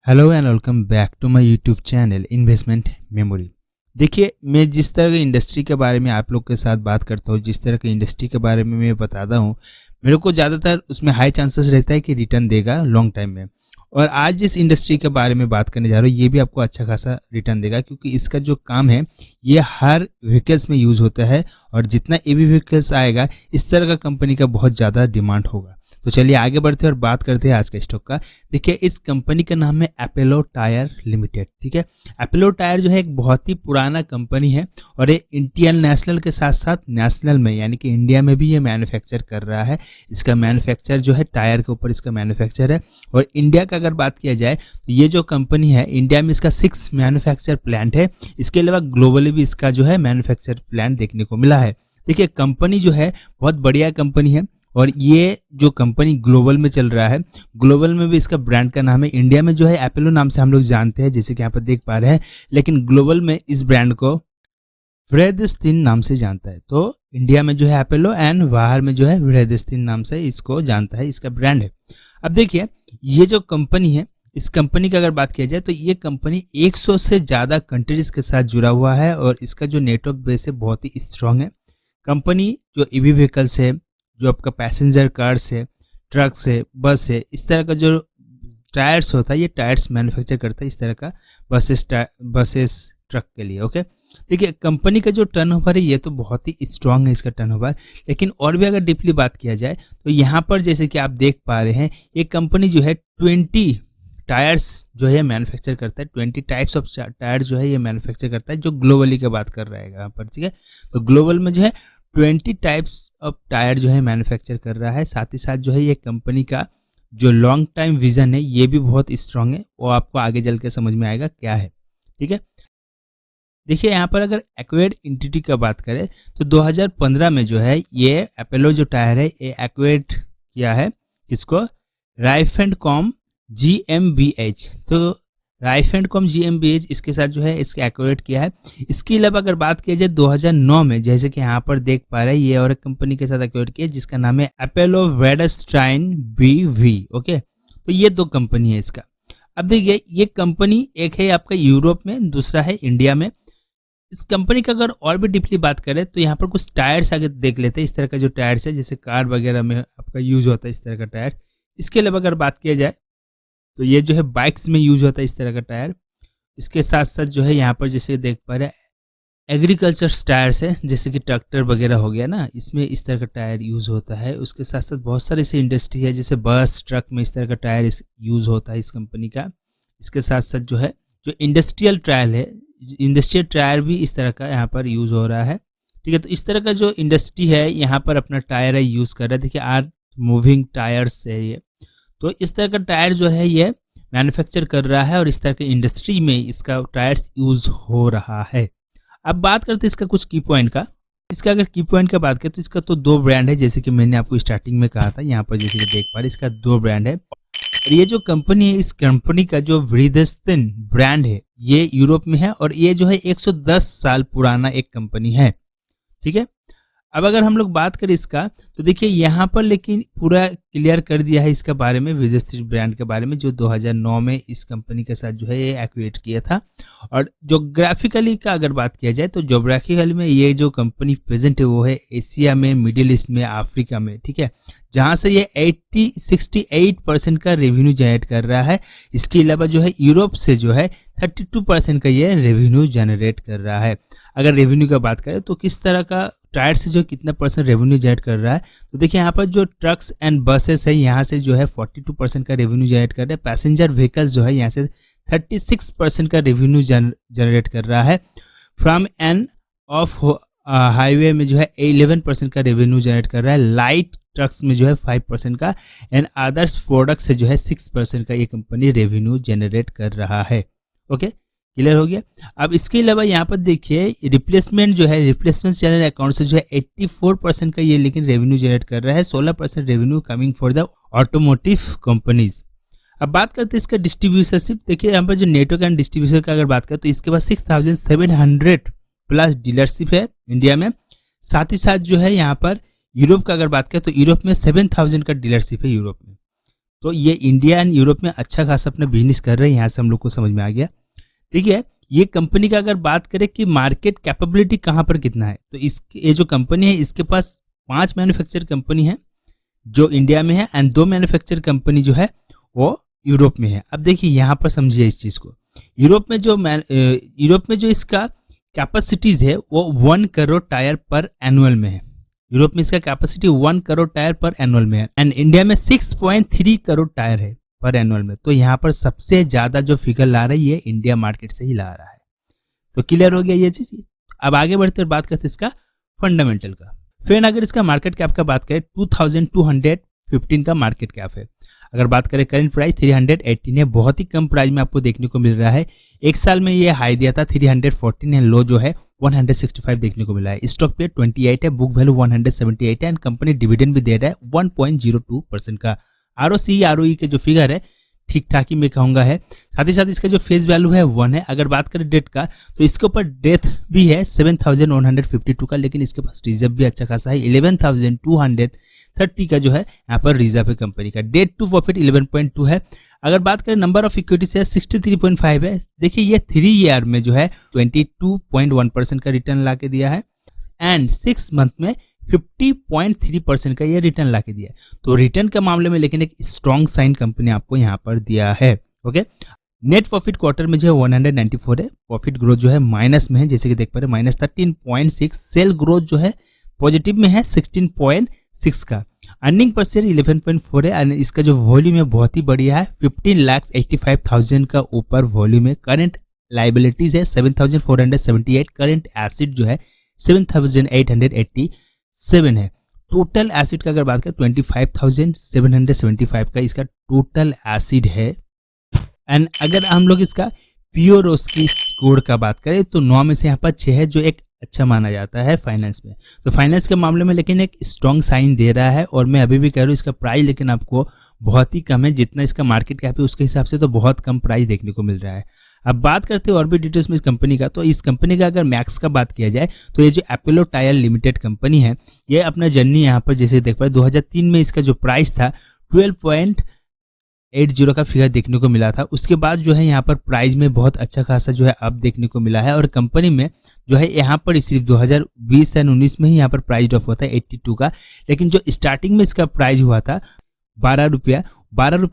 Hello and welcome back to my YouTube channel investment memory. देखिए, मैं जिस तरह की इंडस्ट्री के बारे में आप लोग के साथ बात करता हूँ, जिस तरह की इंडस्ट्री के बारे में मैं बताता हूँ, मेरे को ज़्यादातर उसमें हाई चांसेस रहता है कि रिटर्न देगा लॉन्ग टाइम में। और आज जिस इंडस्ट्री के बारे में बात करने जा रहा हूँ, ये भी आपको अच्छा खासा रिटर्न देगा, क्योंकि इसका जो काम है ये हर व्हीकल्स में यूज़ होता है। और जितना ईवी व्हीकल्स आएगा, इस तरह का कंपनी का बहुत ज़्यादा डिमांड होगा। तो चलिए आगे बढ़ते हैं और बात करते हैं आज के स्टॉक का। देखिए, इस कंपनी का नाम है अपोलो टायर लिमिटेड। ठीक है, अपोलो टायर जो है एक बहुत ही पुराना कंपनी है और ये इंटरनेशनल के साथ साथ नेशनल में यानी कि इंडिया में भी ये मैन्युफैक्चर कर रहा है। इसका मैन्युफैक्चर जो है टायर के ऊपर इसका मैन्युफैक्चर है। और इंडिया का अगर बात किया जाए तो ये जो कंपनी है, इंडिया में इसका 6 मैन्युफैक्चर प्लांट है। इसके अलावा ग्लोबली भी इसका जो है मैन्युफैक्चर प्लांट देखने को मिला है। देखिए, कंपनी जो है बहुत बढ़िया कंपनी है और ये जो कंपनी ग्लोबल में चल रहा है, ग्लोबल में भी इसका ब्रांड का नाम है। इंडिया में जो है अपोलो नाम से हम लोग जानते हैं, जैसे कि यहाँ पर देख पा रहे हैं, लेकिन ग्लोबल में इस ब्रांड को वृहदस्तीन नाम से जानता है। तो इंडिया में जो है अपोलो एंड बाहर में जो है वृहदस्तीन नाम से इसको जानता है, इसका ब्रांड है। अब देखिए, ये जो कंपनी है, इस कंपनी की अगर बात किया जाए तो ये कंपनी 100 से ज़्यादा कंट्रीज के साथ जुड़ा हुआ है और इसका जो नेटवर्क बेस है बहुत ही स्ट्रांग है। कंपनी जो ईवी व्हीकल्स है, जो आपका पैसेंजर कार्स है, ट्रक्स है, बस है, इस तरह का जो टायर्स होता है, ये टायर्स मैन्युफैक्चर करता है इस तरह का बसेस ट्रक के लिए। ओके, देखिए कंपनी का जो टर्नओवर है ये तो बहुत ही स्ट्रांग है इसका टर्नओवर। लेकिन और भी अगर डीपली बात किया जाए तो यहाँ पर जैसे कि आप देख पा रहे हैं, ये कंपनी जो है 20 टायर्स जो है मैन्युफैक्चर करता है। 20 टाइप्स ऑफ टायर्स जो है ये मैन्युफैक्चर करता है, जो ग्लोबली की बात कर रहा है यहाँ पर। ठीक है, तो ग्लोबल में जो है 20 टाइप्स ऑफ टायर जो है मैन्युफैक्चर कर रहा है। साथ ही साथ जो है ये कंपनी का जो लॉन्ग टाइम विजन है ये भी बहुत स्ट्रांग है, वो आपको आगे चल के समझ में आएगा क्या है। ठीक है, देखिए यहाँ पर अगर एक्वायर्ड एंटिटी का बात करें तो 2015 में जो है ये अपोलो जो टायर है ये एक्वायर्ड किया है, इसको राइफेंडकॉम GmbH। तो राइफेंडकॉम GmbH इसके साथ जो है इसके एक्वायर्ड किया है। इसके अलावा अगर बात किया जाए 2009 में, जैसे कि यहाँ पर देख पा रहे हैं, ये और एक कंपनी के साथ एक्वायर्ड किया जिसका नाम है अपोलो वेडस्टाइन BV। ओके, तो ये दो कंपनी है इसका। अब देखिए, ये कंपनी एक है आपका यूरोप में, दूसरा है इंडिया में। इस कंपनी का अगर और भी डीपली बात करें तो यहाँ पर कुछ टायर्स आगे देख लेते हैं। इस तरह का जो टायर्स है, जैसे कार वगैरह में आपका यूज होता है इस तरह का टायर। इसके अलावा अगर बात किया जाए तो ये जो है बाइक्स में यूज होता है इस तरह का टायर। इसके साथ साथ जो है यहाँ पर जैसे देख पा रहे हैं एग्रीकल्चर टायर्स है, जैसे कि ट्रैक्टर वगैरह हो गया ना, इसमें इस तरह का टायर यूज़ होता है। उसके साथ साथ बहुत सारे ऐसे इंडस्ट्री है, जैसे बस ट्रक में इस तरह का टायर यूज़ होता है इस कंपनी का। इसके साथ साथ जो है जो इंडस्ट्रियल टायर है, इंडस्ट्रियल टायर भी इस तरह का यहाँ पर यूज़ हो रहा है। ठीक है, तो इस तरह का जो इंडस्ट्री है यहाँ पर अपना टायर है यूज़ कर रहा है। देखिए, आर मूविंग टायर्स है ये। तो इस तरह का टायर जो है ये मैन्युफैक्चर कर रहा है और इस तरह की इंडस्ट्री में इसका टायर्स यूज हो रहा है। अब बात करते हैं इसका कुछ की पॉइंट का। इसका अगर की पॉइंट का बात करें तो इसका तो 2 ब्रांड है, जैसे कि मैंने आपको स्टार्टिंग में कहा था। यहाँ पर जैसे कि देख पा रहे इसका 2 ब्रांड है। और ये जो कंपनी है, इस कंपनी का जो वृहदस्तीन ब्रांड है ये यूरोप में है और ये जो है 110 साल पुराना एक कंपनी है। ठीक है, अब अगर हम लोग बात करें इसका तो देखिए यहाँ पर लेकिन पूरा क्लियर कर दिया है इसके बारे में, वृहदस्तीन ब्रांड के बारे में, जो 2009 में इस कंपनी के साथ जो है ये एक्विएट किया था। और जोग्राफिकली का अगर बात किया जाए तो जोग्राफिकली में ये जो कंपनी प्रेजेंट है वो है एशिया में, मिडिल ईस्ट में, अफ्रीका में। ठीक है, जहाँ से ये 68% का रेवेन्यू जनरेट कर रहा है। इसके अलावा जो है यूरोप से जो है 32% का ये रेवेन्यू जनरेट कर रहा है। अगर रेवेन्यू का बात करें तो किस तरह का टायर से जो कितना परसेंट रेवेन्यू जनरेट कर रहा है, तो देखिए यहाँ पर जो ट्रक्स एंड बसेस है यहाँ से जो है 42% का रेवेन्यू जनरेट कर रहा है। पैसेंजर व्हीकल्स जो है यहाँ से 36% का रेवेन्यू जनरेट कर रहा है। फ्रॉम एंड ऑफ हाईवे में जो है 11% का रेवेन्यू जनरेट कर रहा है। लाइट ट्रक्स में जो है 5% का एंड अदर्स प्रोडक्ट से जो है 6% का ये कंपनी रेवेन्यू जनरेट कर रहा है। ओके, क्लियर हो गया। अब इसके अलावा यहाँ पर देखिए रिप्लेसमेंट जो है, रिप्लेसमेंट चैनल अकाउंट से जो है 84% का ये लेकिन रेवेन्यू जनरेट कर रहा है। 16% revenue coming for the automotive companies. अब बात करते हैं इसका डिस्ट्रीब्यूटरशिप। देखिए यहाँ पर जो नेटवर्क एंड डिस्ट्रीब्यूशन का अगर बात करें तो इसके पास 6700 प्लस डीलरशिप है इंडिया में। साथ ही साथ जो है यहाँ पर यूरोप का अगर बात करें तो यूरोप में 7000 का डीलरशिप है यूरोप में। तो ये इंडिया एंड यूरोप में अच्छा खासा अपना बिजनेस कर रहे हैं, यहाँ से हम लोग को समझ में आ गया। देखिए ये कंपनी का अगर बात करें कि मार्केट कैपेबिलिटी कहाँ पर कितना है, तो ये जो कंपनी है इसके पास 5 मैन्युफैक्चर कंपनी है जो इंडिया में है एंड 2 मैन्युफैक्चर कंपनी जो है वो यूरोप में है। अब देखिए यहाँ पर समझिए इस चीज़ को, यूरोप में जो इसका कैपेसिटीज है वो 1 करोड़ टायर पर एनुअल में है। यूरोप में इसका कैपेसिटी 1 करोड़ टायर पर एनुअल में है एंड इंडिया में 6.3 करोड़ टायर है पर एनुअल में। तो यहाँ पर सबसे ज्यादा जो फिगर ला रही है इंडिया मार्केट से ही ला रहा है। तो क्लियर हो गया ये चीज। अब आगे बढ़ते और बात करते हैं इसका फंडामेंटल का। फिर अगर इसका मार्केट कैप का बात करें 2215 का मार्केट कैप है। अगर बात करें करंट प्राइस 318 है, बहुत ही कम प्राइस में आपको देखने को मिल रहा है। एक साल में ये हाई दिया था 314 है, लो जो है 165 देखने को मिला है। स्टॉक पे 28 है, बुक वैल्यू 178 है एंड कंपनी डिविडेंड भी दे रहा है 1.02% का। ROCE ROE के जो फिगर है ठीक ठाक ही मैं कहूँगा है। साथ ही साथ इसका जो फेस वैल्यू है 1 है। अगर बात करें डेट का तो इसके ऊपर डेथ भी है 7152 का, लेकिन इसके पास रिजर्व भी अच्छा खासा है 11230 का जो है यहाँ पर रिजर्व है कंपनी का। डेट टू प्रॉफिट 11.2 है। अगर बात करें नंबर ऑफ इक्विटी से 63.5 है। देखिए ये 3 ईयर में जो है 22.1% का रिटर्न ला के दिया है एंड 6 मंथ में 50.3% का ये रिटर्न ला के दिया है। तो रिटर्न के मामले में लेकिन एक स्ट्रॉन्ग साइन कंपनी आपको यहाँ पर दिया है। ओके, नेट प्रॉफिट क्वार्टर में जो है 194 है। प्रॉफिट ग्रोथ जो है माइनस में है, जैसे कि देख पा रहे हैं -13.6। सेल ग्रोथ जो है पॉजिटिव में है 16.6 का। अर्निंग पर शेयर 11.4 है एंड इसका जो वॉल्यूम है बहुत ही बढ़िया है, 15,85,000 का ऊपर वॉल्यूम है। करंट लाइबिलिटीज है 7,478, करंट एसिड जो है 7,887 है। टोटल एसिड का अगर बात करें 25,775 का इसका टोटल एसिड है। एंड अगर हम लोग इसका प्योरोस की स्कोर का बात करें तो 9 में से यहाँ पर 6 है, जो एक अच्छा माना जाता है फाइनेंस में। तो फाइनेंस के मामले में लेकिन एक स्ट्रॉन्ग साइन दे रहा है और मैं अभी भी कह रहा हूँ इसका प्राइस लेकिन आपको बहुत ही कम है। जितना इसका मार्केट कैप है उसके हिसाब से तो बहुत कम प्राइस देखने को मिल रहा है। अब बात करते हैं और भी डिटेल्स में इस कंपनी का। तो इस कंपनी का अगर मैक्स का बात किया जाए तो ये जो अपोलो टायर लिमिटेड कंपनी है ये अपना जर्नी यहाँ पर जैसे देख पाए 2003 में इसका जो प्राइस था 12.80 का फिगर देखने को मिला था। उसके बाद जो है यहाँ पर प्राइस में बहुत अच्छा खासा जो है अब देखने को मिला है और कंपनी में जो है यहाँ पर सिर्फ 2020 से 19 में ही यहाँ पर प्राइस ड्रॉप हुआ था 82 का, लेकिन जो स्टार्टिंग में इसका प्राइस हुआ था 12 रुपया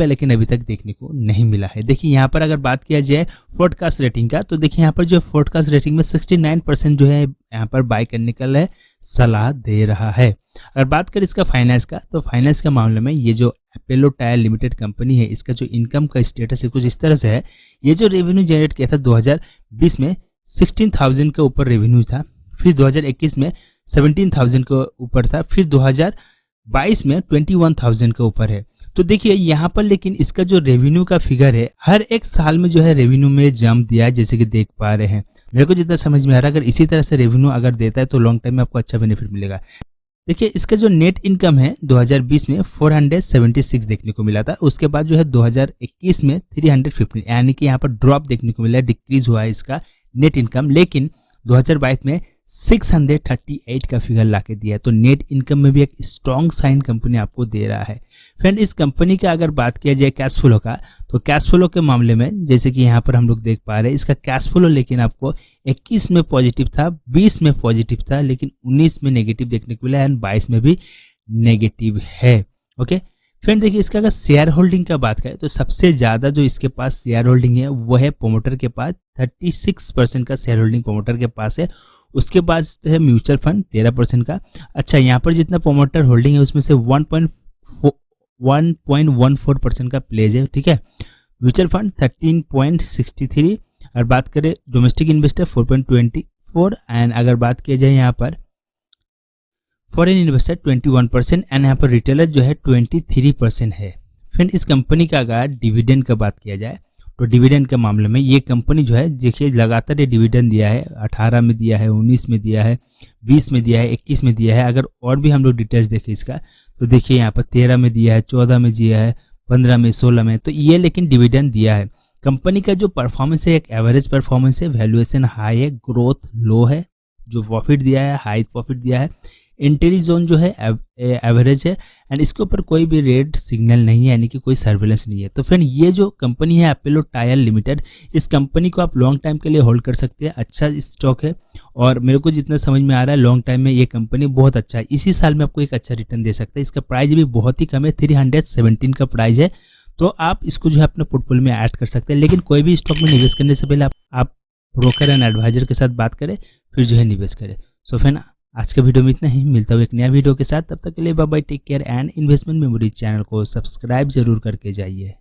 लेकिन अभी तक देखने को नहीं मिला है। देखिए यहाँ पर अगर बात किया जाए फोरकास्ट रेटिंग का तो देखिए यहाँ पर जो फोरकास्ट रेटिंग में 69% जो है यहाँ पर बाय करने का सलाह दे रहा है। अगर बात करें इसका फाइनेंस का तो फाइनेंस के मामले में ये जो अपोलो टायर लिमिटेड कंपनी है इसका जो इनकम का स्टेटस है कुछ इस तरह से है। ये जो रेवेन्यू जनरेट किया था 2020 में 16,000 के ऊपर रेवेन्यू था, फिर 2021 में 17,000 के ऊपर था, फिर 2022 में 21,000 के ऊपर है। तो देखिए यहाँ पर लेकिन इसका जो रेवेन्यू का फिगर है हर एक साल में जो है रेवेन्यू में जंप दिया है, जैसे कि देख पा रहे हैं। मेरे को जितना समझ में आ रहा है अगर इसी तरह से रेवेन्यू अगर देता है तो लॉन्ग टाइम में आपको अच्छा बेनिफिट मिलेगा। देखिए इसका जो नेट इनकम है 2020 में 476 देखने को मिला था, उसके बाद जो है 2021 में 315, यानी कि यहाँ पर ड्रॉप देखने को मिला है, डिक्रीज हुआ है इसका नेट इनकम। लेकिन 2022 में 638 का फिगर ला के दिया है। तो नेट इनकम में भी एक स्ट्रॉन्ग साइन कंपनी आपको दे रहा है। फ्रेंड इस कंपनी का अगर बात किया जाए कैश फ्लो का तो कैश फ्लो के मामले में जैसे कि यहाँ पर हम लोग देख पा रहे हैं इसका कैश फ्लो लेकिन आपको 21 में पॉजिटिव था, 20 में पॉजिटिव था, लेकिन 19 में नेगेटिव देखने को मिला एंड 22 में भी नेगेटिव है। ओके फ्रेंड देखिए इसका अगर शेयर होल्डिंग का बात करें तो सबसे ज़्यादा जो इसके पास शेयर होल्डिंग है वो है प्रोमोटर के पास, 36% का शेयर होल्डिंग प्रोमोटर के पास है। उसके बाद है म्यूचुअल फंड 13% का। अच्छा यहाँ पर जितना प्रोमोटर होल्डिंग है उसमें से 1.14% का प्लेज है, ठीक है। म्यूचुअल फंड 13.63 और बात करें डोमेस्टिक इन्वेस्टर 4.24 एंड अगर बात किया जाए यहाँ पर फॉरेन इन्वेस्टर 21% एंड यहाँ पर रिटेलर जो है 23% है। फिर इस कंपनी का अगर डिविडेंड का बात किया जाए तो डिविडेंड के मामले में ये कंपनी जो है देखिए लगातार ये डिविडेंड दिया है, 18 में दिया है, 19 में दिया है, 20 में दिया है, 21 में दिया है। अगर और भी हम लोग डिटेल्स देखें इसका तो देखिए यहाँ पर 13 में दिया है, 14 में दिया है, 15 में, 16 में, तो ये लेकिन डिविडेंड दिया है। कंपनी का जो परफॉर्मेंस है एक एवरेज परफॉर्मेंस है, वैल्यूएशन हाई है, ग्रोथ लो है, जो प्रॉफिट दिया है हाई प्रॉफिट दिया है, एंट्री जोन जो है एवरेज है एंड इसके ऊपर कोई भी रेड सिग्नल नहीं है, यानी कि कोई सर्विलेंस नहीं है। तो फ्रेंड ये जो कंपनी है अपोलो टायर लिमिटेड, इस कंपनी को आप लॉन्ग टाइम के लिए होल्ड कर सकते हैं। अच्छा स्टॉक है और मेरे को जितना समझ में आ रहा है लॉन्ग टाइम में ये कंपनी बहुत अच्छा है, इसी साल में आपको एक अच्छा रिटर्न दे सकता है। इसका प्राइस भी बहुत ही कम है, 317 का प्राइस है। तो आप इसको जो है अपने पोर्टफोलियो में ऐड कर सकते हैं, लेकिन कोई भी स्टॉक में निवेश करने से पहले आप ब्रोकर एंड एडवाइजर के साथ बात करें फिर जो है निवेश करें। सो फ्रेंड आज के वीडियो में इतना ही, मिलता हूँ एक नया वीडियो के साथ, तब तक के लिए bye bye, take care and investment memory channel को सब्सक्राइब जरूर करके जाइए।